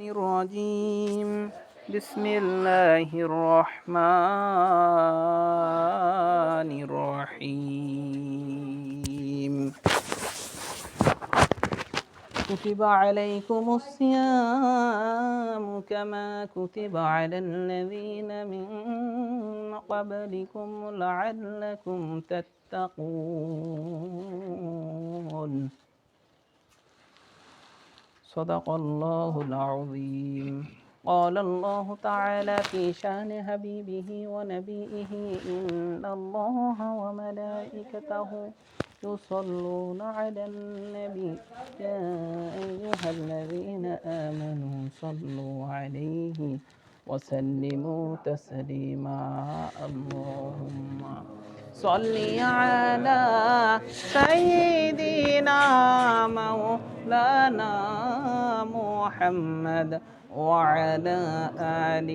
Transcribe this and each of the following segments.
الرجيم بسم الله الرحمن الرحيم كتب عليكم الصيام كما كتب على الذين من قبلكم لعلكم تتقون صدق الله العظيم قال الله تعالى في شأن حبيبه ونبيه إن الله وملائكته يصلون على النبي يا أيها الذين آمنوا صلوا عليه وسلموا تسليما اللهم صل على سيدنا مولانا محمد وعلى آل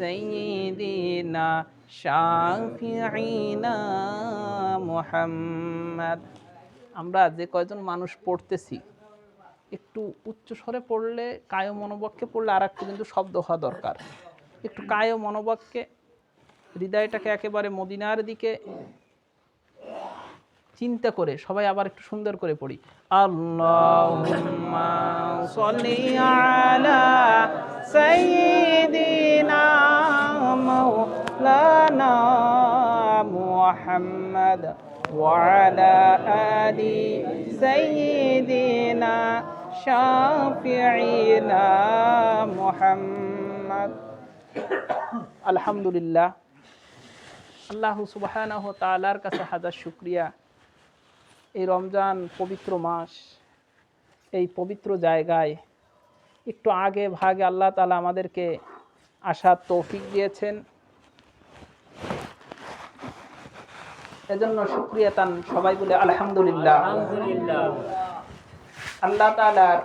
سيدنا শাফিঈনা মুহাম্মদ। আমরা যে কয়জন মানুষ পড়তেছি একটু উচ্চ স্বরে পড়লে কায় মনোবাক্যে পড়লে আর একটু কিন্তু শব্দ হওয়া দরকার। একটু কায় মনোবাক্যে হৃদয়টাকে একেবারে মদিনার দিকে চিন্তা করে সবাই আবার একটু সুন্দর করে পড়ি। আল্লাহুম্মা সাল্লি আলা সাইয়্যিদিনা মাওলানা মুহাম্মদ ওয়া আলা আলি সাইয়্যিদিনা শাফিঈনা মুহাম্মদ। আলহামদুলিল্লাহ, আল্লাহ সুবহানাহু ওয়া তাআলার কাছে হাজার শুকরিয়া। এই রমজান পবিত্র মাস, এই পবিত্র জায়গায় একটু আগে ভাগে আল্লাহ তাআলা আমাদেরকে আসার তৌফিক দিয়েছেন, এজন্য শুকরিয়া তান সবাই বলে আলহামদুলিল্লাহ। আল্লাহ তাআলার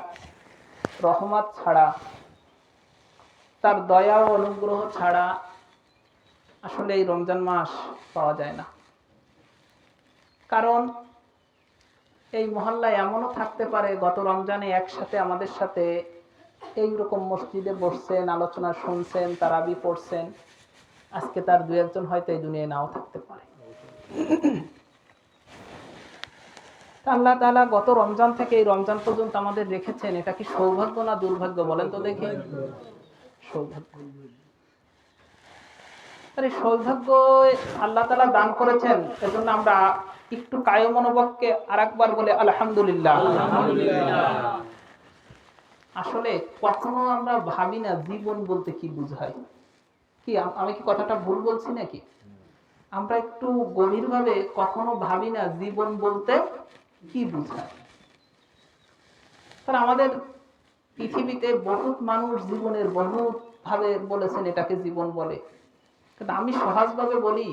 রহমত ছাড়া, তার দয়া ও অনুগ্রহ ছাড়া আসলে এই রমজান মাস পাওয়া যায় না। কারণ এই মহল্লায় এমনও থাকতে পারে গত রমজানে একসাথে আমাদের সাথে এইরকম মসজিদে বসছেন, আলোচনা শুনছেন, তারাবি পড়ছেন, আজকে তার দু একজন হয়তো এই দুনিয়ায় নাও থাকতে পারে। আল্লাহ তাআলা গত রমজান থেকে এই রমজান পর্যন্ত আমাদের রেখেছেন, এটা কি সৌভাগ্য না দুর্ভাগ্য বলেন তো দেখি? সৌভাগ্য। আরে সৌভাগ্য আল্লাহ তাআলা দান করেছেন, এজন্য আমরা একটু কায় মনোবাক্যে আরেকবার বলে আলহামদুলিল্লাহ। আসলে কখনো আমরা ভাবি না জীবন বলতে কি বোঝায়। কি আমি কি কথাটা ভুল বলছি নাকি? আমরা একটু গভীরভাবে কখনো ভাবি না জীবন বলতে কি বোঝায়। কারণ আমাদের পৃথিবীতে বহুত মানুষ জীবনের বহুত ভাবে বলেছেন এটাকে জীবন বলে, কিন্তু আমি সহজভাবে বলি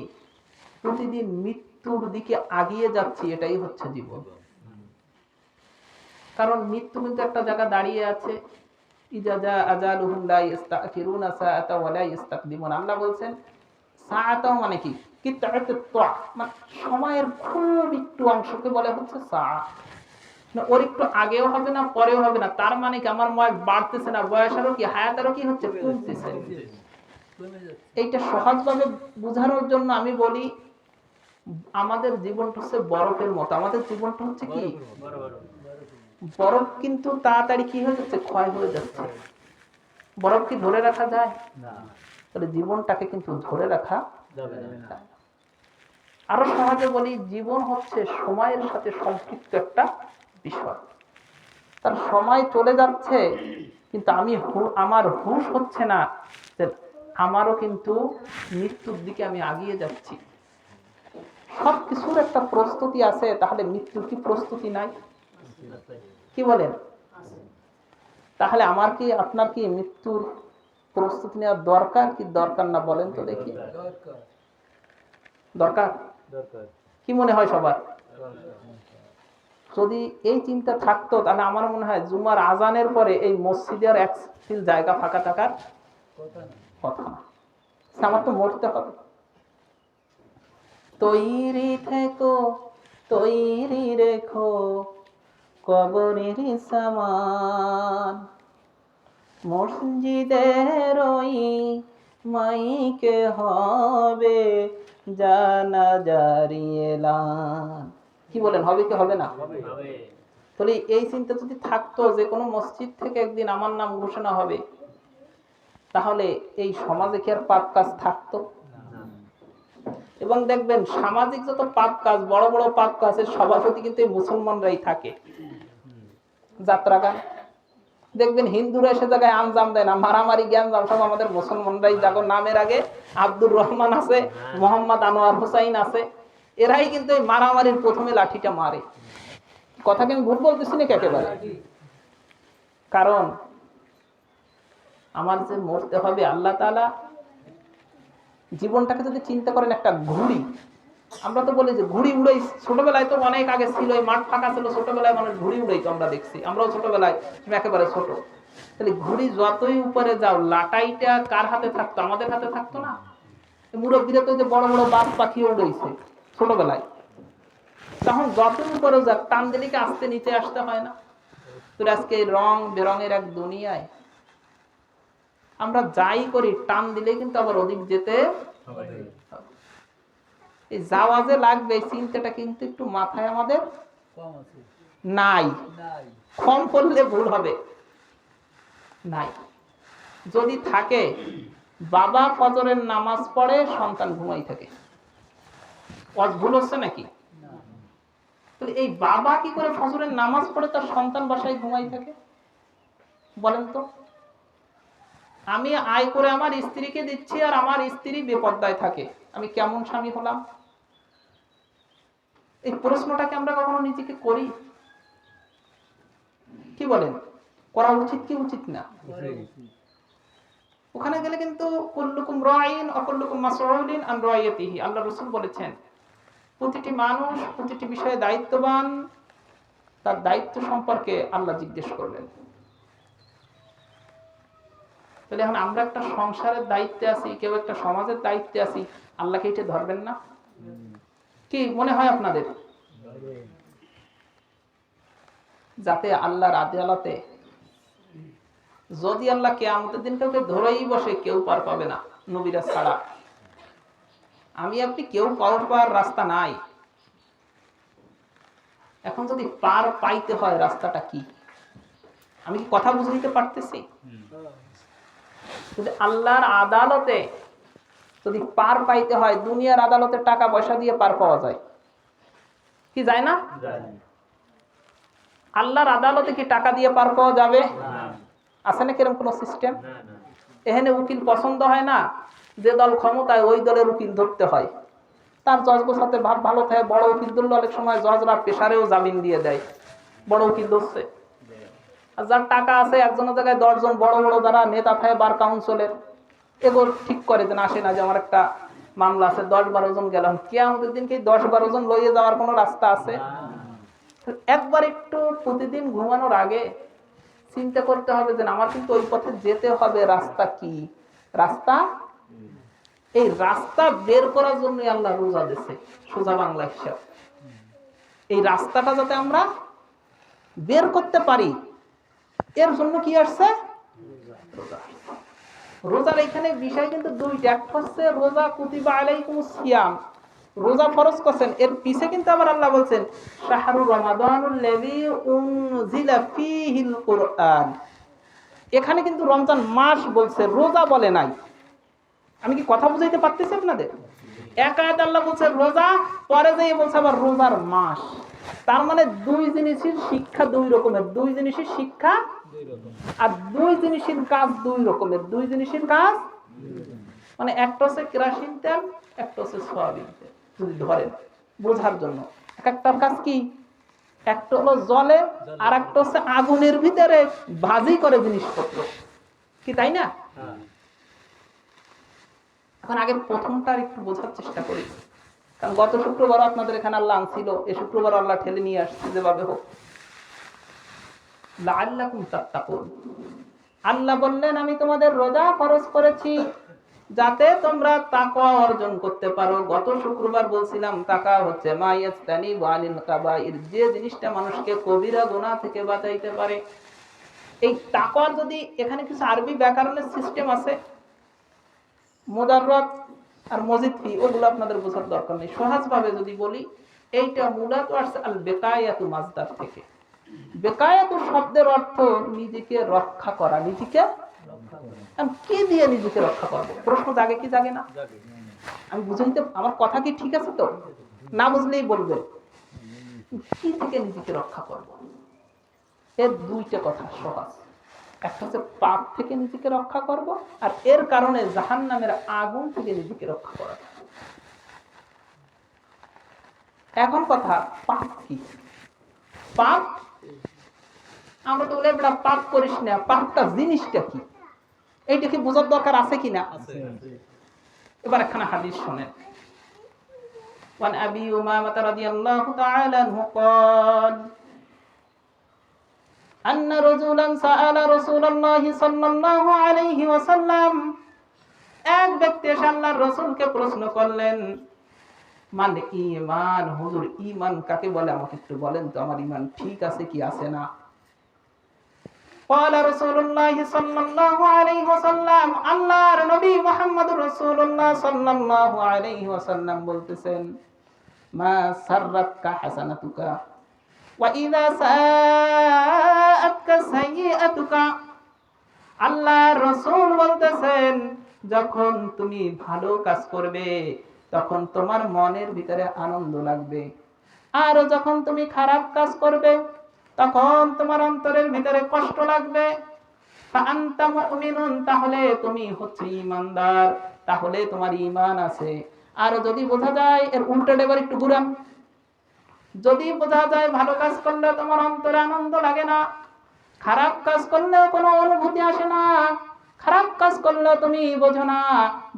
প্রতিদিন মৃত্যুর দিকে আগিয়ে যাচ্ছি, এটাই হচ্ছে জীবন। কারণ মৃত্যু কিন্তু একটা জায়গা দাঁড়িয়ে আছে। ইজা জা আজালুহুম লা ইস্তাখিরুনা সাআতা ওয়া লা ইস্তাকদিমুন। আল্লাহ বলেন সাআতা মানে কি? কিতাআতুত তুআ, মানে সময়ের খুব একটু অংশকে বলে হচ্ছে সাআ। না ওর একটু আগেও হবে না পরেও হবে না, তার মানে কি আমার বয়স বাড়তেছে না, বয়সেরও কি হায়াতেরও কি হচ্ছে কমতেছে। এইটা সহজভাবে বোঝানোর জন্য আমি বলি আমাদের জীবনটা হচ্ছে বরফের মতো। আমাদের জীবনটা হচ্ছে কি বরফ, কিন্তু তাড়াতাড়ি কি হয়ে যাচ্ছে? ক্ষয় হয়ে যাচ্ছে। বরফ কি ধরে রাখা যায় না? তাহলে জীবনটাকে কিন্তু ধরে রাখা যাবে না। আরো সহজে বলি জীবন হচ্ছে সময়ের সাথে সম্পৃক্ত একটা বিষয়। তার সময় চলে যাচ্ছে কিন্তু আমার হুঁশ হচ্ছে না, আমারও কিন্তু মৃত্যুর দিকে আমি আগিয়ে যাচ্ছি। সবকিছুর একটা প্রস্তুতি আছে, তাহলে মৃত্যুর কি প্রস্তুতি নাই? কি বলেন? তাহলে আমার কি আপনার কি মৃত্যুর প্রস্তুতি নেওয়ার দরকার কি দরকার না বলেন তো দেখি? দরকার। কি মনে হয় সবার? যদি এই চিন্তা থাকতো তাহলে আমার মনে হয় জুমার আজানের পরে এই মসজিদের এক সিল জায়গা ফাঁকা থাকার কথা না। আমার তো মরতে হবে। তৈরি থেকো, তৈরি রেখো কবরের সামান, মসজিদের ওই মাইকে হবে জানাজার এলান। কি বলেন, হবে কি হবে না? তাহলে এই চিন্তা যদি থাকতো যে কোনো মসজিদ থেকে একদিন আমার নাম ঘোষণা হবে, তাহলে এই সমাজে কি আর পাপ কাজ থাকতো? এবং দেখবেন সামাজিক যত পাপ কাজ, বড় বড় পাপ কাজের সভাপতি কিন্তু এই মুসলমানরাই থাকে। যাত্রা গান দেখবেন হিন্দুরা এসে জায়গায় আঞ্জাম দেয় না, মারামারি জ্ঞানজাম সব আমাদের মুসলমানরাই। যাগো নামের আগে আব্দুর রহমান আছে, মোহাম্মদ আনোয়ার হোসাইন আছে, এরাই কিন্তু এই মারামারির প্রথমে লাঠিটা মারে। কথা কি আমি ভুল বলতেছি নাকি একেবারে? কারণ আমার যে মরতে হবে, আল্লাহ তাআলা জীবনটাকে যদি চিন্তা করেন একটা ঘুড়ি, আমরা তো বলি যে ঘুড়ি উড়াই, ছোটবেলায় তো অনেক আগে ছিল, এই মাঠ ফাঁকা ছিল, ছোটবেলায় মানুষ ঘুড়ি উড়াইতো, আমরা দেখছি, আমরাও ছোটবেলায় একেবারে ছোট। তাহলে ঘুড়ি যতই উপরে যাও, লাটাইটা কার হাতে থাকতো? আমাদের হাতে থাকতো না? মুরব্বীরা তো যে বড় বড় বাজ পাখি উড়াইছে ছোটবেলায়, তখন যতই উপরে যাক টান দিলে কি আস্তে নিচে আসতে হয় না? তো আজকে রং বেরঙের এক দুনিয়ায় আমরা যাই করি, টান দিলে কিন্তু আবার অধিক যেতে হবে। এই যাওয়া যে লাগবে, এই চিন্তাটা কিন্তু একটু মাথায় আমাদের নাই। কম করলে ভুল হবে, নাই। যদি থাকে, বাবা ফজরের নামাজ পড়ে, সন্তান ঘুমাই থাকে, ভুল হচ্ছে নাকি? এই বাবা কি করে ফজরের নামাজ পড়ে তার সন্তান বাসায় ঘুমাই থাকে? বলেন তো। আমি আয় করে আমার স্ত্রীকে দিচ্ছি আর আমার স্ত্রী বেপর্দায় থাকে, আমি কেমন স্বামী হলাম? এই প্রশ্নটাকে আমরা কখনো নিজেকে করি? কি বলেন, করা উচিত কি উচিত না? ওখানে গেলে কিন্তু কুল্লুকুম রাইন ওয়া কুল্লুকুম মাসউলুন আন রাইয়াতিহি, আল্লাহ রাসূল বলেছেন প্রতিটি মানুষ প্রতিটি বিষয়ে দায়িত্ববান, তার দায়িত্ব সম্পর্কে আল্লাহ জিজ্ঞেস করবেন। তাহলে এখন আমরা একটা সংসারের দায়িত্বে আছি, কেউ একটা সমাজের দায়িত্বে আছি, আল্লাহকে এটা ধরবেন না? কি মনে হয় আপনাদের? যাতে আল্লাহর আদালতে যদি আল্লাহ কিয়ামতের দিন কাউকে ধরেই বসে, কেউ পার পাবে না নবীরা ছাড়া। আমি আপনি কেউ পার পাওয়ার রাস্তা নাই। এখন যদি পার পাইতে হয়, রাস্তাটা কি? আমি কি কথা বুঝাইতে পারতেছি? যদি আল্লাহর আদালতে যদি পার পাইতে হয়, দুনিয়ার আদালতে টাকা পয়সা দিয়ে পার পাওয়া যায় কি যায় না? আল্লাহর আদালতে কি টাকা দিয়ে পার পাওয়া যাবে? আছে না কিরকম কোন সিস্টেম? এখানে উকিল পছন্দ হয় না, যে দল ক্ষমতায় ওই দলের উকিল ধরতে হয়। তার জজ গোছাতে ভাব ভালো থাকে, বড় উকিল ধরলে অনেক সময় জজরা পেশারেও জামিন দিয়ে দেয়, বড় উকিল ধরছে। আর যার টাকা আছে, একজনের জায়গায় 10 জন বড় বড় যারা নেতা থাকে বার কাউন্সিলের, এগুলো ঠিক করে যে আসে না, যে আমার একটা মামলা আছে, 10-12 জন গেলাম, কিয়ামতের দিন কি 10-12 জন লইয়ে যাওয়ার কোনো রাস্তা আছে? একবার একটু প্রতিদিন ঘুমানোর আগে চিন্তা করতে হবে যে আমার কিন্তু ওই পথে যেতে হবে, রাস্তা কি? রাস্তা, এই রাস্তা বের করার জন্য আল্লাহ রোজা দিয়েছে, সোজা বাংলা হিসাব। এই রাস্তাটা যাতে আমরা বের করতে পারি, এর জন্য কি আসছে? রোজা। রোজার এখানে বিষয় কিন্তু দুইটা, একটা হচ্ছে রোজা কুতিবা আলাইকুমুস সিয়াম, রোজা ফরজ করেছেন, এর পিছে কিন্তু আবার আল্লাহ বলছেন শাহরুর রমাদানুল্লাযী উনজিলা ফীহিল কুরআন। এখানে কিন্তু রমজান মাস বলছে, রোজা বলে নাই। আমি কি কথা বুঝাইতে পারতেছি আপনাদের? এক আয়াতে আল্লাহ বলছে রোজা, পরে যেয়ে বলছে আবার রোজার মাস। তার মানে দুই জিনিসের শিক্ষা দুই রকমের, দুই জিনিসের শিক্ষা আর দুই জিনিসের কাজ দুই রকমের, দুই জিনিসের কাজ মানে একটা হচ্ছে কেরাসিন তেল, একটা হচ্ছে সয়াবিন তেল। যদি ধরেন বোঝার জন্য, এক একটার কাজ কি? একটা হলো জলে, আর একটা হচ্ছে আগুনের ভিতরে ভাজি করে জিনিসপত্র, কি তাই না? এখন আগে প্রথমটা একটু বোঝার চেষ্টা করি, কারণ গত শুক্রবার আপনাদের এখানে আল্লাহ আনছিল, এই শুক্রবার আল্লাহ ঠেলে নিয়ে আসছে যেভাবে হোক। লাআল্লাকুম তাত্তাকুন, আল্লাহ বললেন আমি তোমাদের রোজা ফরজ করেছি যাতে তোমরা তাকওয়া অর্জন করতে পারো। গত শুক্রবার বলছিলাম তাকওয়া হচ্ছে মা ইয়াস্তানি ওয়ালিল কাবাইর, যে জিনিসটা মানুষকে কবিরা গুনাহ থেকে বাঁচাইতে পারে। এই তাকওয়ার যদি এখানে কিছু আরবি ব্যাকরণের সিস্টেম আছে, মুদাররাত আর মজিদ ফি, ওগুলো আপনাদের বোঝার দরকার নেই। সহজভাবে যদি বলি, এইটা মূলত আসছে আল বেকায়াতু মাজদার থেকে। বেকায়াতু শব্দের অর্থ নিজেকে রক্ষা করা, নিজেকে কি দিয়ে নিজেকে রক্ষা করবো, প্রশ্ন জাগে কি জাগে না? আমি বুঝাইতে, আমার কথা কি ঠিক আছে তো? না বুঝলেই বলবেন। কি থেকে নিজেকে রক্ষা করব? এর দুইটা কথা সহজ। একটা হচ্ছে পাপ থেকে নিজেকে রক্ষা করব, আর এর কারণে জাহান্নামের আগুন থেকে নিজেকে রক্ষা করা। এখন কথা, পাপ কি? পাপ, আমরা তো বলে বেটা পাপ করিস না, পাপটা জিনিসটা কি এইটা কি বোঝার দরকার আছে কিনা? এবার একখানা হাদিস শোনেন। وعن أبي أمامة رضي الله تعالى عنه قال أن رجلا سأل رسول الله صلى الله عليه وسلم, এক ব্যক্তি এসে আল্লাহর রাসূলকে প্রশ্ন করলেন, মানে ঈমান, হুজুর ঈমান কাকে বলে আমাকে একটু বলেন তো, আমার ঈমান ঠিক আছে কি আছে না? قال رسول الله صلى الله عليه وسلم, আল্লাহর নবী মুহাম্মদুর রাসূলুল্লাহ সাল্লাল্লাহু আলাইহি ওয়াসাল্লাম বলতেছেন, মা সাররাতকা হাসানাতুকা ওয়া ইযা সাআতকা সাইয়্যাতুকা। আল্লাহর রাসূল বলতেছেন, যখন তুমি ভালো কাজ করবে তখন তোমার মনের ভিতরে আনন্দ লাগবে, আর যখন তুমি খারাপ কাজ করবে তখন তোমার অন্তরের ভিতরে কষ্ট লাগবে। ফাআনতা মুমিনুন, তাহলে তুমি হচ্ছে ঈমানদার, তাহলে তোমার ঈমান আছে। আর যদি বোঝা যায়, এর উল্টোটা এবার একটু ঘুরাম, যদি বোঝা যায় ভালো কাজ করলে তোমার অন্তরে আনন্দ লাগে না, খারাপ কাজ করলেও কোনো অনুভূতি আসে না, খারাপ কাজ করলেও তুমি বোঝো না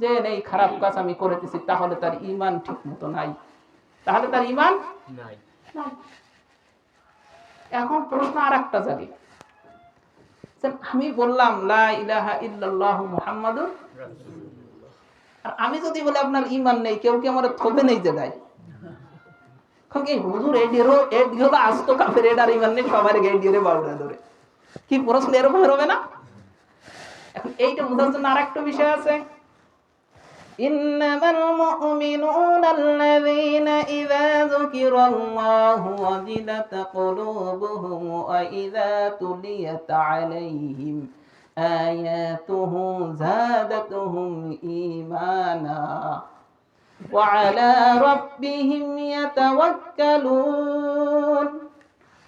যে এই খারাপ কাজ আমি করেছি, তাহলে তার ঈমান ঠিক মতো নাই, তাহলে তার ঈমান নাই। এখন প্রশ্ন আর একটা জাগে, আমি বললাম লা ইলাহা ইল্লাল্লাহু মুহাম্মাদুর রাসূলুল্লাহ, আর আমি যদি বলি আপনার ঈমান নেই, কেউ কি আমার থবে নেই জায়গায়? কি হুজুর এডিরো এডিরো আস্ত কাফের, এডার ঈমান নেই, সবার গায়ে দিয়ে বাউড়া ধরে, কি প্রশ্ন এরকম হবে না? এখন এইটা বোঝার জন্য আরেকটা বিষয় আছে, ইন্নামাল মুমিনুনা আল্লাযীনা ইযা যুকিরাল্লাহু ওয়াজিলাত কুলুবুহুম ওয়া ইযা তুলিয়াত আলাইহিম আয়াতুহু যাদাতুহুম ঈমানা ওয়া আলা রাব্বিহিম ইয়াতাওয়াক্কালুন।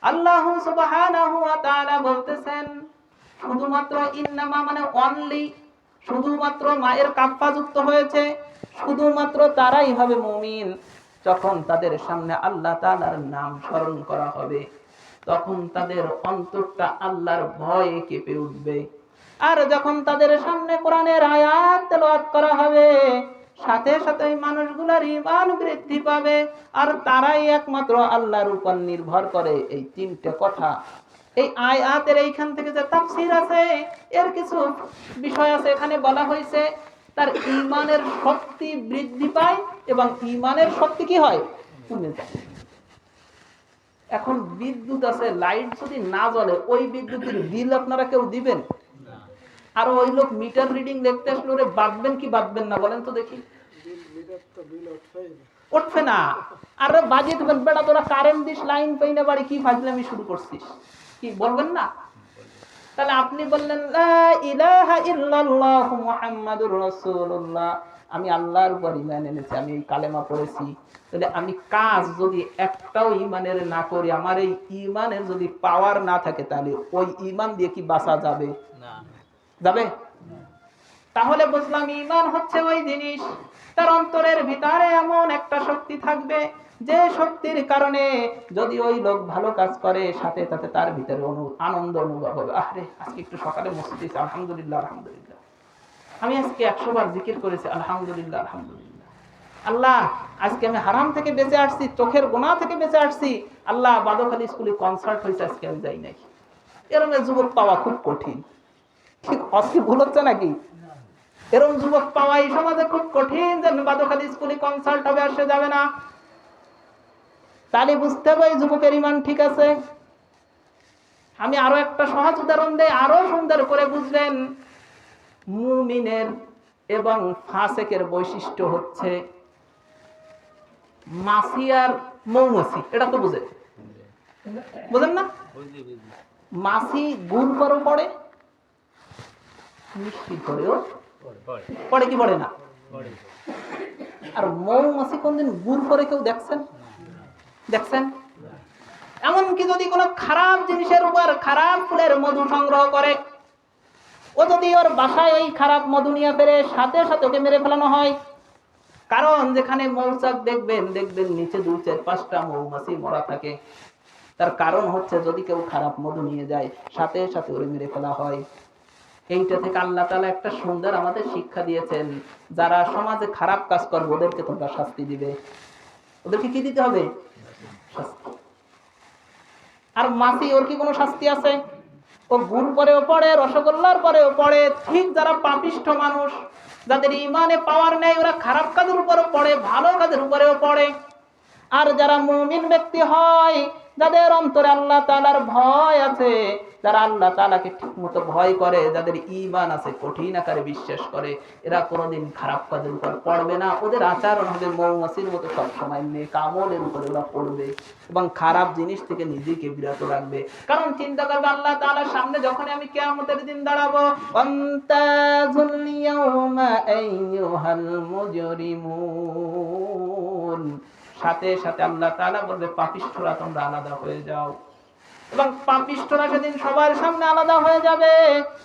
আল্লাহ সুবহানাহু ওয়া তাআলা বলতেছেন, শুধুমাত্র ইন্নামা মানে অনলি, শুধুমাত্র মায়ের কাফফা যুক্ত হয়েছে, শুধুমাত্র তারাই হবে মুমিন যখন তাদের সামনে আল্লাহ তাআলার নাম স্মরণ করা হবে, তখন তাদের অন্তরটা আল্লাহর ভয়ে কেঁপে উঠবে। আর যখন তাদের সামনে কোরআনের আয়াত তেলাওয়াত করা হবে, সাথে সাথে মানুষগুলোর ঈমান বৃদ্ধি পাবে, আর তারাই একমাত্র আল্লাহর উপর নির্ভর করে। এই তিনটে কথা, এই আয়াতের এইখান থেকে যে তাফসীর আছে, এর কিছু বিষয় আছে, এখানে বলা হয়েছে তার ঈমানের শক্তি বৃদ্ধি পায় এবং ঈমানের শক্তি কি হয়, কমে যায়। এখন বিদ্যুৎ আছে, লাইট যদি না জ্বলে, ওই বিদ্যুতের বিল আপনারা কেউ দিবেন? আর ওই লোক মিটার রিডিং দেখতে আসলে ওরে বাঁধবেন কি বাঁধবেন না বলেন তো দেখি? উঠবে না। আর বাজিয়ে দেবেন, বেটা তোরা কারেন্ট দিস, লাইন পাই না বাড়ি, কি ফাজলামি শুরু করছিস, কি বলবেন না? তাহলে আপনি বললেন লা ইলাহা ইল্লাল্লাহু মুহাম্মাদুর রাসূলুল্লাহ, আমি আল্লাহর উপর ঈমান এনেছি, আমি এই কালেমা পড়েছি, তাহলে আমি কাজ যদি একটাও ঈমানের না করি, আমার এই ঈমানের যদি পাওয়ার না থাকে, তাহলে ওই ঈমান দিয়ে কি বাঁচা যাবে? না, যাবে? তাহলে বুঝলাম ঈমান হচ্ছে ওই জিনিস, তার অন্তরের ভিতরে এমন একটা শক্তি থাকবে, যে শক্তির কারণে যদি ওই লোক ভালো কাজ করে, সাথে সাথে তার ভিতরে আনন্দ অনুভব হবে। আরে আজকে একটু সকালে মসজিদে এসে আলহামদুলিল্লাহ আলহামদুলিল্লাহ, আমি আজকে 100 বার জিকির করেছি আলহামদুলিল্লাহ আলহামদুলিল্লাহ, আল্লাহ আজকে আমি হারাম থেকে বেঁচে আসছি, চোখের গুনাহ থেকে বেঁচে আসছি, আল্লাহ বাদখালী স্কুলে কনসার্ট হয়েছে আজকে আমি যাই নাই। এরকম যুবক পাওয়া খুব কঠিন, ঠিক আজকে ভুল হচ্ছে নাকি? এরকম যুবক পাওয়া এই সমাজে খুব কঠিন, যে বাদখালী স্কুলে কনসার্ট হবে আর সে যাবে না। তাহলে বুঝতে হবে এই যুবকের ঈমান ঠিক আছে। আমি আরো একটা সহজ উদাহরণ দেই, আরো সুন্দর করে বুঝবেন। মুমিনের এবং ফাসেকের বৈশিষ্ট্য হচ্ছে মাছি আর মৌমাছি, এটা তো বুঝেন না? মাছি গুড় করেও পড়ে, মিষ্টি করেও পড়ে কি পড়ে না? আর মৌমাছি কোনদিন গুড় করে কেউ দেখছেন? এমনকি যদি কোনো খারাপ জিনিসের উপর খারাপ ফুলের মধু সংগ্রহ করে, ও যদি ওর বাসায় ওই খারাপ মধু নিয়ে ফেরে, সাথে সাথে ওকে মেরে ফেলানো হয়। কারণ যেখানে মৌচাক দেখবেন নিচে 2-4-5টা মৌমাছি মরা থাকে। তার কারণ হচ্ছে যদি কেউ খারাপ মধু নিয়ে যায়, সাথে সাথে ওরে মেরে ফেলা হয়। এইটা থেকে আল্লাহ তাআলা একটা সুন্দর আমাদের শিক্ষা দিয়েছেন, যারা সমাজে খারাপ কাজ করবে ওদেরকে তোমরা শাস্তি দিবে। ওদেরকে কি দিতে হবে? শাস্তি। আর মাছি, ওর কি কোনো শাস্তি আছে? ও গুড় পরেও পড়ে, রসগোল্লার পরেও পড়ে। ঠিক যারা পাপিষ্ঠ মানুষ, যাদের ইমানে পাওয়ার নেই, ওরা খারাপ কাজের উপরেও পড়ে, ভালো কাজের উপরেও পড়ে। আর যারা মুমিন ব্যক্তি হয়, যাদের অন্তরে আল্লাহ তাআলার ভয় আছে, যারা আল্লাহ তাআলাকে ঠিকমতো ভয় করে, যাদের ঈমান আছে, কঠিন আকারে বিশ্বাস করে, এরা কোনোদিন খারাপ কাজের উপর পড়বে না। ওদের আচরণ হবে মৌমাছির মতো, সবসময় নেক আমলের উপরে ওরা পড়বে এবং খারাপ জিনিস থেকে নিজেকে বিরত রাখবে। কারণ চিন্তা করবে, আল্লাহ তাআলার সামনে যখন আমি কিয়ামতের দিন দাঁড়াবো, ওয়ান্তাজুল ইয়াউমা আইয়ুহাল মুজরিমুন, সাথে সাথে আল্লাহ তাআলা বলবে, পাপিষ্ঠরা তোমরা আলাদা হয়ে যাও। এবং পাপিষ্ঠরা সেদিন সবার সামনে আলাদা হয়ে যাবে।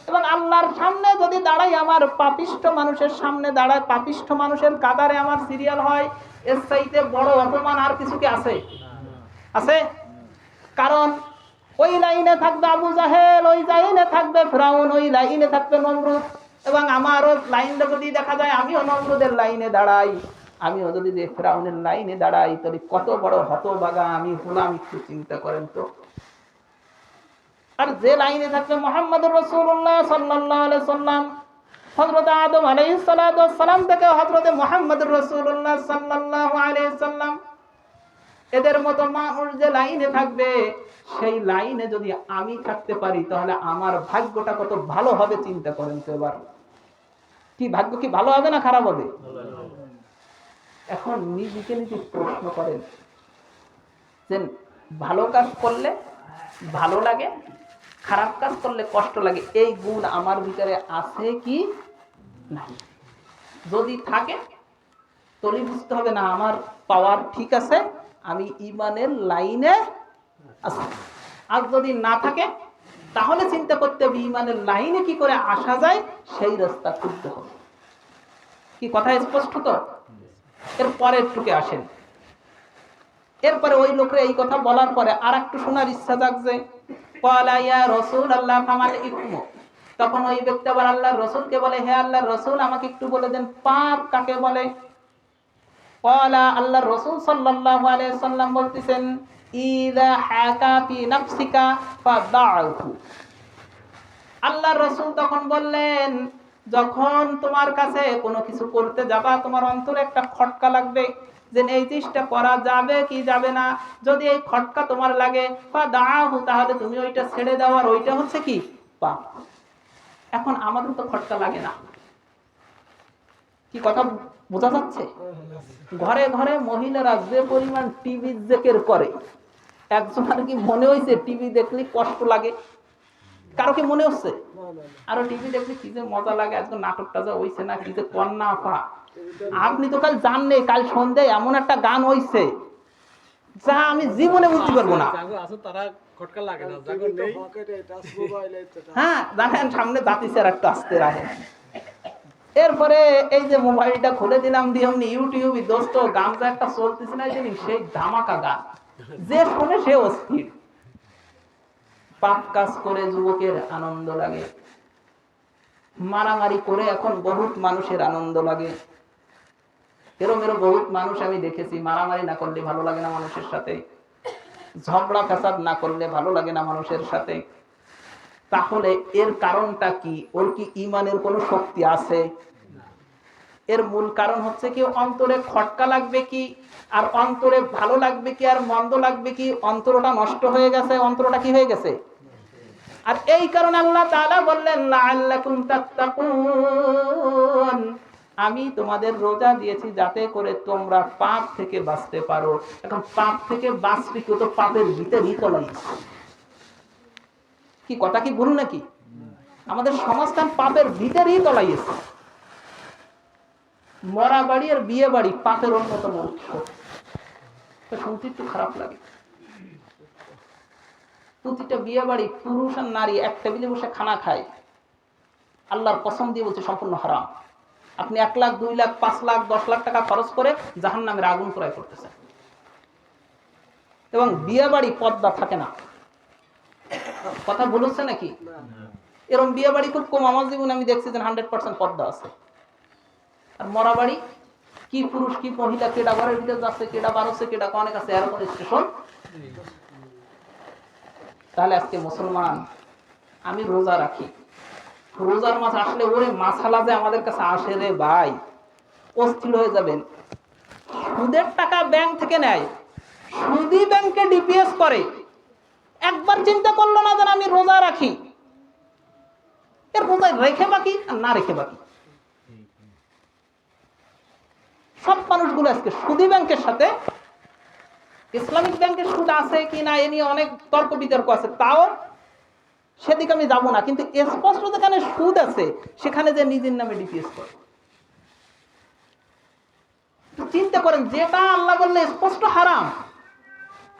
এবং আল্লাহর সামনে যদি দাঁড়াই, আমার পাপিষ্ঠ মানুষের সামনে দাঁড়ায়, পাপিষ্ঠ মানুষের কাতারে আমার সিরিয়াল হয়, এর চাইতে বড় অপমান আর কিছু কি আছে? কারণ ওই লাইনে থাকবে আবু জাহেল, ওই লাইনে থাকবে ফিরআউন, ওই লাইনে থাকবে নমরুদ। এবং আমারও লাইনটা যদি দেখা যায়, আমিও নমরুদের লাইনে দাঁড়াই, আমিও যদি ফিরআউনের লাইনে দাঁড়াই, তাহলে কত বড় হতভাগা আমি হলাম, একটু চিন্তা করেন তো। আর যে লাইনে থাকবে মুহাম্মদুর রাসূলুল্লাহ সাল্লাল্লাহু আলাইহি সাল্লাম, হযরত আদম আলাইহিস সালাতু ওয়াস সালাম থেকে হযরত মুহাম্মদুর রাসূলুল্লাহ সাল্লাল্লাহু আলাইহি সাল্লাম, এদের মতো মানুষ যে লাইনে থাকবে, সেই লাইনে যদি আমি থাকতে পারি, তাহলে আমার ভাগ্যটা কত ভালো হবে চিন্তা করেন তো। এবার কি ভাগ্য কি ভালো হবে না খারাপ হবে? এখন নিজেকে নিজে প্রশ্ন করেন যে ভালো কাজ করলে ভালো লাগে, খারাপ কাজ করলে কষ্ট লাগে, এই গুণ আমার ভিতরে আছে কি না? যদি থাকে তাহলে বুঝতে হবে না আমার পাওয়ার ঠিক আছে, আমি ঈমানের লাইনে আছি। আর যদি না থাকে, তাহলে চিন্তা করতে হবে ঈমানের লাইনে কি করে আসা যায়, সেই রাস্তা খুঁজতে হবে। কি কথা স্পষ্ট তো? এর পরের টুকে আসেন। এরপরে ওই লোকের এই কথা বলার পরে আর একটু শোনার ইচ্ছা জাগছে। ক্বালা ইয়া রাসূলুল্লাহ ফামাল ইসমু, তখন ওই ব্যক্তি আবার আল্লাহর রাসূলকে বলে, হে আল্লাহর রাসূল, আমাকে একটু বলে দেন পাপ কাকে বলে? ক্বালা, আল্লাহর রাসূল সাল্লাল্লাহু আলাইহি সাল্লাম বলতেছেন, ইযা হাকা ফি নাফসিকা ফাদাউহু। আল্লাহর রাসূল তখন বললেন, যখন তোমার কাছে কোনো কিছু করতে যাবা, তোমার অন্তরে একটা খটকা লাগবে যে এই জিনিসটা করা যাবে কি যাবে না। যদি এই খটকা তোমার লাগে, ফাদাউহু, তাহলে তুমি ওইটা ছেড়ে দাও, আর ওইটা হচ্ছে কি পাপ। এখন আমাদের তো খটকা লাগে না, কি কথা বোঝা যাচ্ছে? ঘরে ঘরে মহিলারা যে পরিমাণ টিভি জিকির করে, একজন আর কি মনে হয়েছে টিভি দেখলে কষ্ট লাগে? কারো কি মনে হচ্ছে আরো টিভি দেখলে কি যে মজা লাগে? একজন নাটকটা যা হইছে না, কি যে কন্যা আপা, আপনি তো কাল জানলে কাল সন্ধ্যায় এমন একটা গান হইছে যা আমি জীবনে বুঝতে পারবো না। হ্যাঁ জানেন, সামনে জাতিসের একটা আসতে রাখে। এরপরে এই যে মোবাইলটা খুলে দিলাম, দিয়ে এমনি ইউটিউবে দোস্ত গানটা একটা চলতেছে না, জানি সেই ধামাকা গান, যে শুনে সে অস্থির। পাপ কাজ করে যুবকের আনন্দ লাগে, মারামারি করে এখন বহুত মানুষের আনন্দ লাগে। এরম বহুত মানুষ আমি দেখেছি, মারামারি না করলে ভালো লাগে না মানুষের সাথে, ঝগড়া ফ্যাসাদ না করলে ভালো লাগে না মানুষের সাথে। তাহলে এর কারণটা কি? ওর কি ঈমানের কোনো শক্তি আছে? এর মূল কারণ হচ্ছে কি, অন্তরে খটকা লাগবে কি, আর অন্তরে ভালো লাগবে কি, আর মন্দ লাগবে কি, অন্তরটা নষ্ট হয়ে গেছে। অন্তরটা কি হয়ে গেছে? আর এই কারণে আল্লাহ তাআলা বললেন লাআল্লাকুম তাত্তাকুন, আমি তোমাদের রোজা দিয়েছি যাতে করে তোমরা পাপ থেকে বাঁচতে পারো। এখন পাপ থেকে বাঁচতে কি, তো পাপের ভিতরেই তলাই। কি কথা কি ভুল নাকি? আমাদের সমাজটা পাপের ভিতরেই তলাইছে। মরা বাড়ি আর বিয়ে বাড়ি পাপের অন্যতম উৎস। শুনতে একটু খারাপ লাগে। প্রতিটা বিয়ে বাড়ি পুরুষ আর নারী এক টেবিলে বসে খানা খায়, আল্লাহর কসম দিয়ে বলছে সম্পূর্ণ হারাম। আপনি 1 লাখ 2 লাখ 5 লাখ 10 লাখ টাকা খরচ করে জাহান্নামের আগুন ক্রয় করতেছেন। এবং বিয়ে বাড়ি পর্দা থাকে না। কথা বলছে নাকি? এরকম বিয়ে বাড়ি খুব কম আমার জীবনে আমি দেখছি যে 100% পর্দা আছে। আর মরা বাড়ি কি পুরুষ কি মহিলা, কেডা ঘরের ভিতরে যাচ্ছে, কেডা বাড়ছে, কেডা অনেক আছে, এরকম স্টেশন। তাহলে আজকে মুসলমান, আমি রোজা রাখি, রোজার মাস আসলে ওরে মাসালা যে আমাদের কাছে আসে রে ভাই, অস্থির হয়ে যাবেন। সুদের টাকা ব্যাংক থেকে নেয়, সুদি ব্যাংকে ডিপিএস করে, একবার চিন্তা করলো না যেন আমি রোজা রাখি। এর রোজা রেখে বাকি আর না রেখে বাকি। সব মানুষগুলো আজকে সুদি ব্যাংকের সাথে, ইসলামিক ব্যাংকের সুদ আছে কি না এ নিয়ে অনেক তর্ক বিতর্ক আছে, তাও সেদিকে আমি যাব না। কিন্তু স্পষ্ট যেখানে সুদ আছে সেখানে যে নিজের নামে ডিপিএস করে। চিন্তা করেন, যেটা আল্লাহ বললে স্পষ্ট হারাম,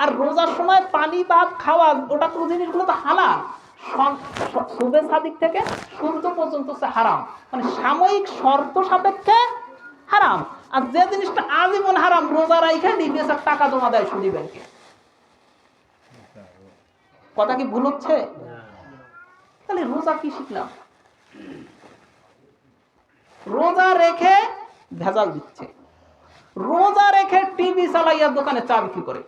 আর রোজার সময় পানি ভাত খাওয়া, ওটা তো জিনিসগুলো তো হালাল। সুবে সাদিক থেকে সূর্য পর্যন্ত হারাম, মানে সাময়িক শর্ত সাপেক্ষে হারাম। আর যে জিনিসটা আজীবন হারাম, রোজা রাইখে ডিপিএস এর টাকা জমা দেয় সুদি ব্যাংকে। কথা কি ভুল হচ্ছে? তাহলে রোজা কি শিখলাম? রোজা রেখে ভেজাল দিচ্ছে, রোজা রেখে টিভি চালাইয়া দোকানে চা বিক্রি করে।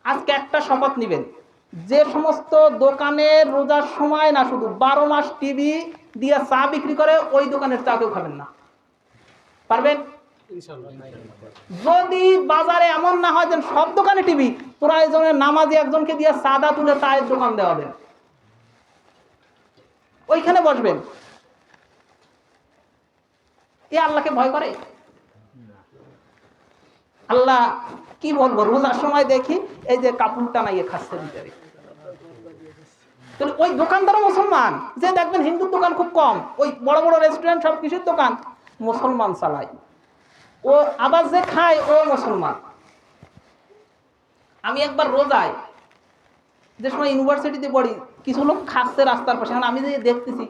আজকে একটা শপথ নিবেন, যে সমস্ত দোকানে রোজার সময় না শুধু 12 মাস টিভি দিয়ে চা বিক্রি করে, ওই দোকানের চা কেউ খাবেন না। পারবেন? যদি বাজারে এমন না হয় যে সব দোকানে টিভি, প্রয়োজনে নামাজি একজনকে দিয়ে সাদা তুলে চায়ের দোকান দেওয়া হবে, ওইখানে বসবেন। এ আল্লাহকে ভয় করে? আল্লাহ কি বলবো, রোজার সময় দেখি এই যে কাপড় টানাইয়ে খাচ্ছে ভিতরে। ওই দোকানদারও মুসলমান, যে দেখবেন হিন্দুর দোকান খুব কম, ওই বড় বড় রেস্টুরেন্ট সব কিছুর দোকান মুসলমান চালায়, ও আবার যে খায় ও মুসলমান। আমি একবার রোজায় যে সময় ইউনিভার্সিটিতে পড়ি, কিছু লোক খাচ্ছে রাস্তার পাশে, আমি যে দেখতেছি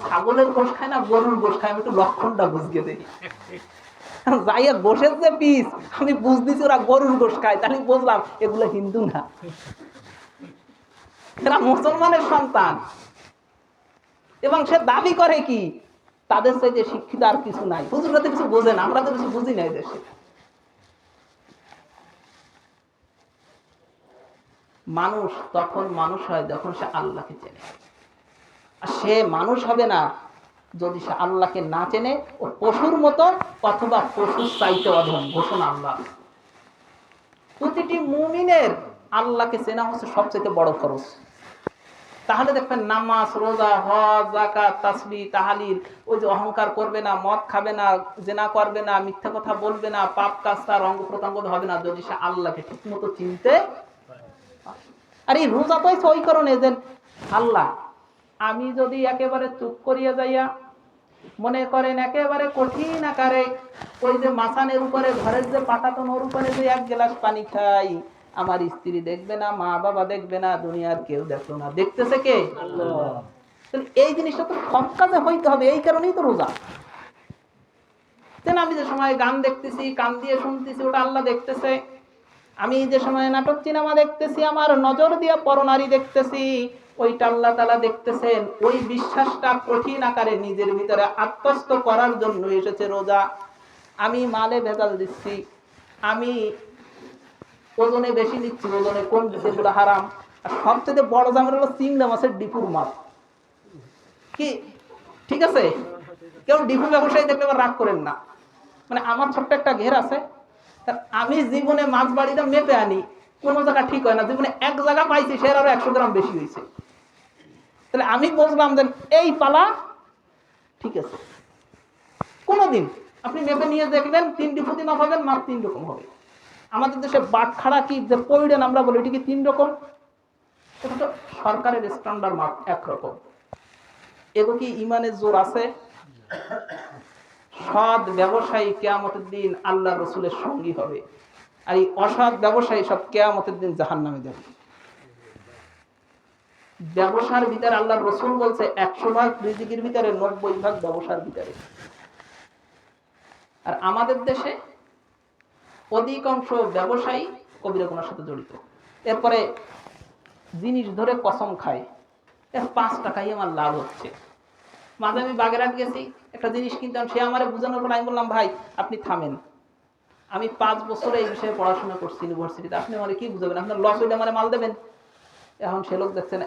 ছাগলের গোশ খায় না গরুর গোশ খায়, আমি একটু লক্ষণটা বুঝিয়ে দেখি। যাইয়া গোশের যে পিস আমি বুঝতেছি ওরা গরুর গোশ খায়, তাহলে বুঝলাম এগুলো হিন্দু না, এরা মুসলমানের সন্তান। এবং সে দাবি করে কি তাদের চাইতে শিক্ষিত আর কিছু নাই। হুজুররা তো কিছু বোঝে না, আমরা তো কিছু বুঝি নাই দেশে। মানুষ তখন মানুষ হয় যখন সে আল্লাহকে চেনে। আর সে মানুষ হবে না যদি সে আল্লাহকে না চেনে, ও পশুর মতো অথবা পশুর চাইতে অধম। ঘোষণা আল্লাহ। প্রতিটি মুমিনের আল্লাহকে চেনা হচ্ছে সবচেয়ে বড় খরচ। তাহলে দেখবেন নামাজ, রোজা, হজ, যাকাত, তাসবিহ, তাহলিল, ওই যে অহংকার করবে না, মদ খাবে না, জেনা করবে না, মিথ্যা কথা বলবে না, পাপ কাজ তার অঙ্গ প্রত্যঙ্গ হবে না, যদি সে আল্লাহকে ঠিক মতো চিনতে। আর এই রোজা তো ওই কারণে যে আল্লাহ, আমি যদি একেবারে চুপ করিয়া যাইয়া মনে করেন একেবারে কঠিন আকারে ওই যে মাসানের উপরে ঘরের যে পাটাতন ওর উপরে যে 1 গ্লাস পানি খাই, আমার স্ত্রী দেখবে না, মা বাবা দেখবে না, দুনিয়ার কেউ দেখলো না, দেখতেছে কে? আল্লাহ। এই জিনিসটা তো সব কাজে হইতে হবে, এই কারণেই তো রোজা। আমি যে সময় গান দেখতেছি, কান দিয়ে শুনতেছি, ওটা আল্লাহ দেখতেছে। আমি যে সময় নাটক সিনেমা দেখতেছি, আমার নজর দিয়ে পরনারী দেখতেছি, ওইটা আল্লাহ তাআলা দেখতেছেন। ওই বিশ্বাসটা কঠিন আকারে নিজের ভিতরে আত্মস্থ করার জন্য এসেছে রোজা। আমি মালে ভেজাল দিচ্ছি, আমি ওজনে বেশি নিচ্ছি, ওজনে কম দিচ্ছি, এগুলো হারাম। আর সবচেয়ে বড় ঝামেলা হলো চিংড়া মাছের ডিপুর মাছ। কি ঠিক আছে? কেউ ডিপু ব্যবসায়ী দেখলে আবার রাগ করেন না। মানে আমার ছোট্ট একটা ঘের আছে, আমি জীবনে মাছ বাড়িতে মেপে আনি, কোনো জায়গা ঠিক হয় না। জীবনে 1 জায়গা পাইছি, সে আরো 100 গ্রাম বেশি হয়েছে। তাহলে আমি বুঝলাম যে এই পালা ঠিক আছে। কোনোদিন আপনি মেপে নিয়ে দেখবেন 3টি ফুটি মাপ হবে, মাপ 3 রকম হবে। আমাদের দেশে বাটখারা কি যে পরিডেন আমরা বলি, এটা কি 3 রকম? এটা তো সরকারের স্ট্যান্ডার্ড মাপ একরকম। এগো কি ইমানের জোর আছে? সৎ ব্যবসায়ী কিয়ামতের দিন আল্লাহ রসুলের সঙ্গী হবে, আর এই অসৎ ব্যবসায়ী সব কিয়ামতের দিন জাহান্নামে যাবে। ব্যবসার ভিতরে আল্লাহ রসুল বলছে 100 ভাগ রিজিকের ভিতরে 90 ভাগ ব্যবসার ভিতরে। আর আমাদের দেশে অধিকাংশ ব্যবসায়ী কবিরা গুনার সাথে জড়িত। এরপরে জিনিস ধরে কসম খায়, 5 টাকাই আমার লাভ হচ্ছে। মাঝে আমি বাগেরহাট গেছি, একটা জিনিস কিনতাম, সে আমারে বোঝানোর পর আমি বললাম, ভাই আপনি থামেন, আমি 5 বছর এই বিষয়ে পড়াশোনা করছি ইউনিভার্সিটিতে, আপনি আমার কি বুঝাবেন? আপনার লস হইলে আমার মাল দেবেন? এখন সে লোক দেখছে না,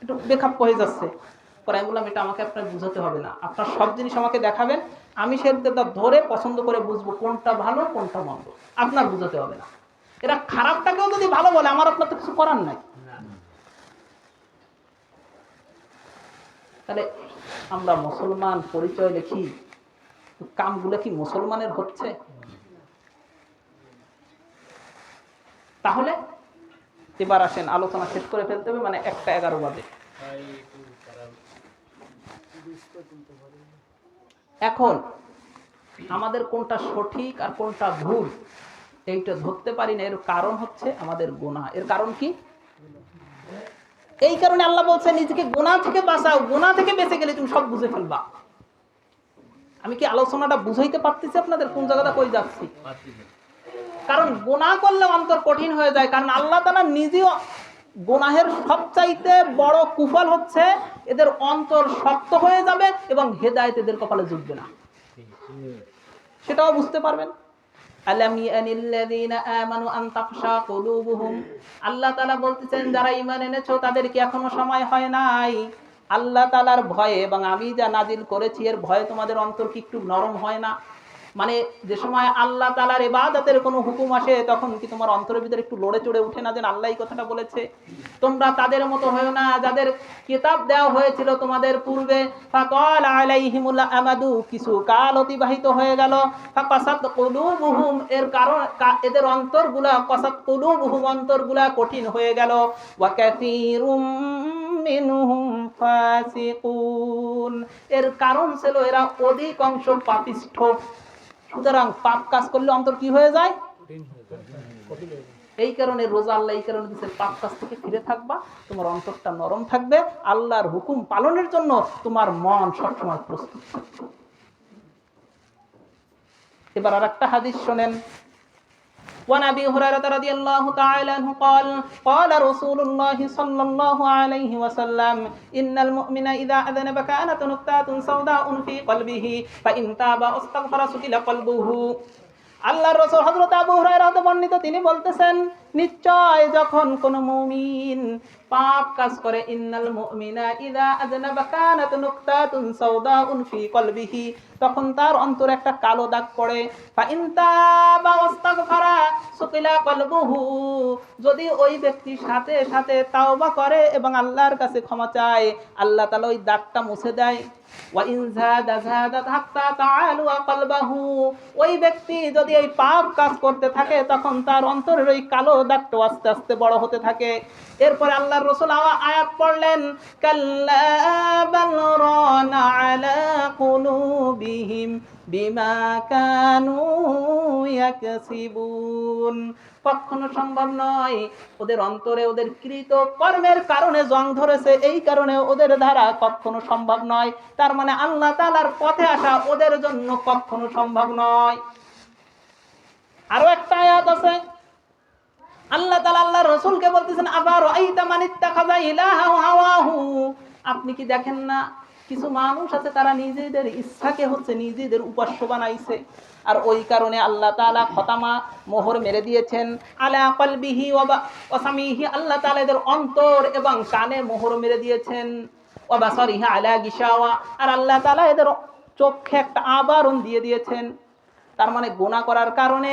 একটু বেখাপ্প হয়ে যাচ্ছে। পরে আমি বললাম, এটা আমাকে আপনার বুঝাতে হবে না, আপনার সব জিনিস আমাকে দেখাবেন, আমি সেটা ধরে পছন্দ করে বুঝবো কোনটা ভালো কোনটা মন্দ, আপনার বুঝাতে হবে না। এরা খারাপটাকেও যদি ভালো বলে, আমার আপনার তো কিছু করার নাই। তাহলে আমরা মুসলমান পরিচয় লিখি, কামগুলো কি মুসলমানের হচ্ছে? তাহলে এবার আসেন, আলোচনা শেষ করে ফেলতে হবে, মানে 1:11 বাজে। এখন আমাদের কোনটা সঠিক আর কোনটা ভুল এইটা ধরতে পারি না। এর কারণ হচ্ছে আমাদের গুনাহ। এর কারণ কি? এই কারণে আল্লাহ বলছেন, নিজেকে গুনাহ থেকে বাঁচাও, গুনাহ থেকে বেঁচে গেলে তুমি সব বুঝে ফেলবা। আমি কি আলোচনাটা বুঝাইতে পারতেছি আপনাদের কোন জায়গাটা কই যাচ্ছি? কারণ গুনাহ করলে অন্তর কঠিন হয়ে যায়। কারণ আল্লাহ তাআলা নিজেও গুনাহের সবচাইতে বড় কুফল হচ্ছে এদের অন্তর শক্ত হয়ে যাবে এবং হেদায়েত এদের কপালে জুটবে না। সেটাও বুঝতে পারবেন। আলাম ইয়ানিল্লাযীনা আমানু আন তাখশা কুলুবুহুম, আল্লাহ তাআলা বলতেছেন, যারা ঈমান এনেছো তাদের কি এখনো সময় হয় নাই আল্লাহ তাআলার ভয়ে এবং আমি যা নাজিল করেছি এর ভয়ে তোমাদের অন্তর কি একটু নরম হয় না? মানে যে সময় আল্লাহ তাআলার ইবাদতের কোনো হুকুম আসে, তখন কি তোমার অন্তরের ভিতরে একটু লড়ে চড়ে উঠে না, যেন আল্লাহ এই কথাটা বলেছে? তোমরা তাদের মতো হয়ো না যাদের কিতাব দেওয়া হয়েছিল তোমাদের পূর্বে, ফাতাল আলাইহিমুল আমাদু, কিছু কাল অতিবাহিত হয়ে গেল, ফাকাসাত কুলুবুহুম, এর কারণ এদের অন্তরগুলা, কাসাত কুলুবুহুম, অন্তরগুলা কঠিন হয়ে গেল, ওয়া কাসীরুম মিনহুম ফাসিকুন, এর কারণ ছিল এরা অধিকাংশ পাপিষ্ঠ। সুতরাং পাপ কাজ করলে অন্তর কি হয়ে যায়? এই কারণে রোজা আল্লাহ এই কারণে দিয়েছে, পাপ কাজ থেকে ফিরে থাকবা, তোমার অন্তরটা নরম থাকবে, আল্লাহর হুকুম পালনের জন্য তোমার মন সবসময় প্রস্তুত থাকবে। এবার আরেকটা হাদিস শোনেন। وعن أبي هريرة رضي الله تعالى عنه قال قال رسول الله صلى الله عليه وسلم إن المؤمن إذا أذنب كانت نقطة سوداء في قلبه فإن تاب واستغفر سكل قلبه। আল্লাহর রাসূল হযরত আবু হুরায়রা হতে বর্ণিত, তিনি বলতেছেন, নিশ্চয় যখন কোন মুমিন পাপ কাজ করে, ইন্নাল মুমিনা ইযা আযনাবা কানাত নুকতাতুন সাওদাউন ফি কলবিহি, তখন তার অন্তরে একটা কালো দাগ পড়ে, ফা ইন তাবা ওয়াস্তাগফারা সুকিলা কলবুহু, যদি ওই ব্যক্তি সাথে সাথে তাওবা করে এবং আল্লাহর কাছে ক্ষমা চায়, আল্লাহ তাআলা ওই দাগটা মুছে দেয়। ওয়া ইন যাদা যাদাত হাত্তা তাআলু কলবাহু, ওই ব্যক্তি যদি এই পাপ কাজ করতে থাকে তখন তার অন্তরের ওই কালো দাগটা আস্তে আস্তে বড় হতে থাকে। এরপরে আল্লাহর রাসূল আয়াত পড়লেন, কাল্লা বাল রানা আলা কুলুবিহিম বিমা কানু ইয়াকসিবুন, কখনো সম্ভব নয়, ওদের অন্তরে ওদের কৃত কর্মের কারণে জং ধরেছে, এই কারণে ওদের দ্বারা কখনো সম্ভব নয়। তার মানে আল্লাহ তাআলার পথে আসা ওদের জন্য কখনো সম্ভব নয়। আরো একটা আয়াত আছে, আল্লাহ তাআলা আল্লাহর রাসূলকে বলতেছেন, আবার আইতা মানিত্তাখাযা ইলাহু হাওয়াহু, আপনি কি দেখেন না কিছু মানুষ আছে তারা নিজেদের ইচ্ছাকে হচ্ছে নিজেদের উপাস্য বানাইছে, আর ওই কারণে আল্লাহ তাআলা খতামা মোহর মেরে দিয়েছেন আলা কলবিহি ওয়া সামিহি, আল্লাহ তাআলা এদের অন্তর এবং কানে মোহর মেরে দিয়েছেন, ওয়া বাসারিহি আলা গিশাওয়া, আর আল্লাহ তাআলা এদের চোখে একটা আবরণ দিয়ে দিয়েছেন। তার মানে গুনাহ করার কারণে,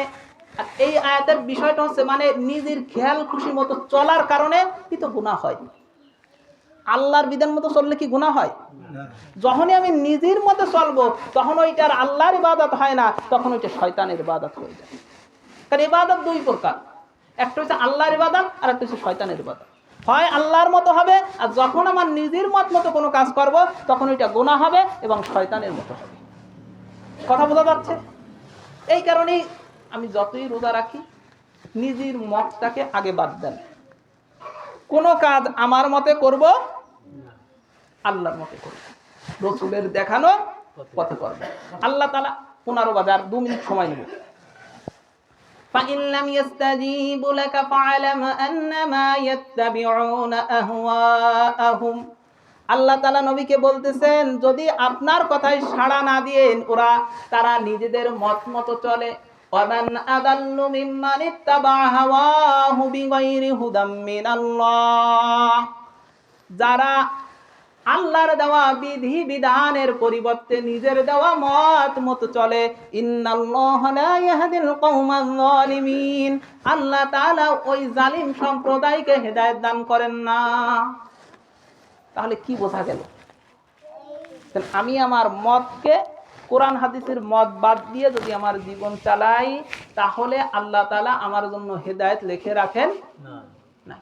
এই আয়াতের বিষয়টা হচ্ছে মানে নিজের খেয়াল খুশি মতো চলার কারণে কিন্তু গুনাহ হয়। আল্লাহর বিধান মতো চললে কি গুনাহ হয়? যখনই আমি নিজের মতো চলবো তখন ওইটার আল্লাহর ইবাদত হয় না, তখন ওইটা শয়তানের ইবাদত হয়ে যায়। কারণ ইবাদত দুই প্রকার, একটা হচ্ছে আল্লাহর ইবাদত আর একটা হচ্ছে শয়তানের ইবাদত। হয় আল্লাহর মতো হবে, আর যখন আমার নিজের মত মতো কোনো কাজ করব তখন ওইটা গুনাহ হবে এবং শয়তানের মতো হবে। কথা বোঝা যাচ্ছে? এই কারণেই আমি যতই রোজা রাখি নিজের মতটাকে আগে বাদ দেন, কোনো কাজ আমার মতে করব, আল্লাহর মতে করব, রাসূলের দেখানো পথে করব। আল্লাহ তাআলা 15 বাজে, আর 2 মিনিট সময় নেব। فَإِن لَّمْ يَسْتَجِيبُوا لَكَ فَاعْلَمْ أَنَّمَا يَتَّبِعُونَ أَهْوَاءَهُمْ। আল্লাহ তাআলা নবীকে বলতেছেন, যদি আপনার কথায় সাড়া না দেন তারা নিজেদের মত মতো চলে। ওয়ামান আদাল্লু মিম্মান ইত্তাবা হাওয়াহু বিগাইরি হুদাম মিনাল্লাহ। যারা আল্লাহর দেওয়া বিধি বিধানের পরিবর্তে নিজের দেওয়া মত মতো চলে, ইন্নাল্লাহা লা ইয়াহদিল কওমাজ যালিমিন। আল্লাহ তাআলা ওই জালিম সম্প্রদায়কে হেদায়েত দান করেন না। তাহলে কি বোঝা গেল? আমি আমার মতকে কোরআন হাদিসের মত বাদ দিয়ে যদি আমার জীবন চালাই, তাহলে আল্লাহ তাআলা আমার জন্য হেদায়েত লিখে রাখেন না।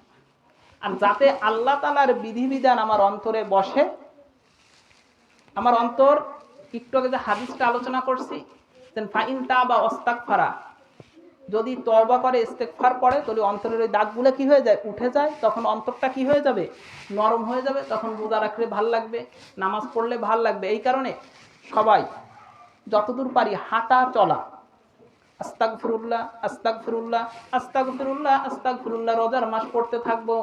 আর যাতে আল্লাহ তাআলার বিধিবিধান আমার অন্তরে বসে, আমার অন্তর, একটু আগে যে হাদিসটা আলোচনা করছি, ফাইন তাবা ওয়াস্তাগফারা, যদি তওবা করে ইস্তেগফার পড়ে, তাহলে অন্তরের ওই দাগগুলো কি হয়ে যায়? উঠে যায়। তখন অন্তরটা কি হয়ে যাবে? নরম হয়ে যাবে। তখন রোজা রাখলে ভাল লাগবে, নামাজ পড়লে ভাল লাগবে। এই কারণে সবাই যতদূর পারি হাঁটা চলা, আস্তাগফিরুল্লাহ আস্তাগফিরুল্লাহ আস্তাগফিরুল্লাহ আস্তাগফিরুল্লাহ রোজার মাস পড়তে থাকবো।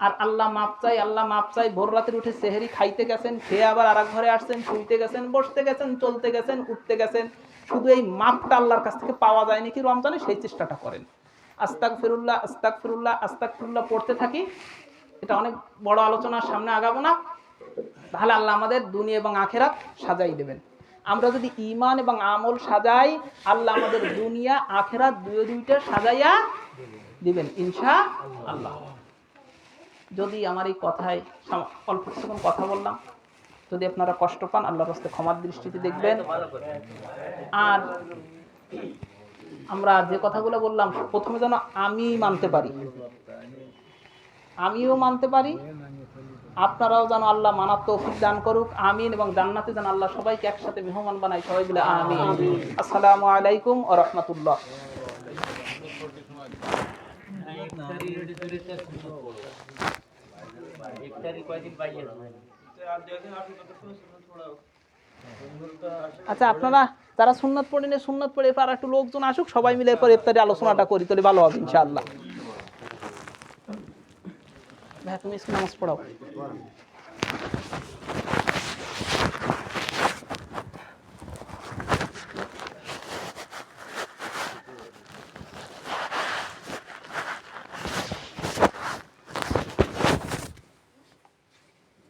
আর আল্লাহ মাপ চাই, আল্লাহ মাপ চাই। ভোর রাতে উঠে সেহরি খাইতে গেছেন, খেয়ে আবার আরেক ঘরে আসছেন, শুইতে গেছেন, বসতে গেছেন, চলতে গেছেন, উঠতে গেছেন, শুধু এই মাপটা আল্লাহর কাছ থেকে পাওয়া যায় নাকি রমজানে, সেই চেষ্টাটা করেন। আস্তাগফিরুল্লাহ আস্তাগফিরুল্লাহ আস্তাগফিরুল্লাহ পড়তে থাকি। এটা অনেক বড় আলোচনা, সামনে আগাবো না। তাহলে আল্লাহ আমাদের দুনিয়া এবং আখিরাত সাজাই দেবেন। আমরা যদি ঈমান এবং আমল সাজাই, আল্লাহ আমাদের দুনিয়া আখিরাত দুইটা সাজাইয়া দিবেন ইনশাআল্লাহ। যদি আমার এই কথায় অল্প কিছুক্ষণ কথা বললাম, যদি আপনারা কষ্ট পান, আল্লাহর রাস্তায় ক্ষমার দৃষ্টিতে দেখবেন। আর আমরা যে কথাগুলো বললাম, প্রথমে যেন আমি মানতে পারি, আমিও মানতে পারি, আপনারাও যেন আল্লাহ মানার তৌফিক দান করুক, আমিন। এবং জান্নাতে যেন আল্লাহ সবাইকে একসাথে মেহমান বানাই, সবাই বলে আমিন। আসসালামু আলাইকুম ওয়া রাহমাতুল্লাহ। আচ্ছা, আপনারা যারা সুন্নাত পড়েন, সুন্নাত পড়ে এরপর একটু লোকজন আসুক, সবাই মিলে এরপর ইফতারি আলোচনাটা করি, তাহলে ভালো হবে ইনশাআল্লাহ। ভাই তুমি নামাজ পড়াও।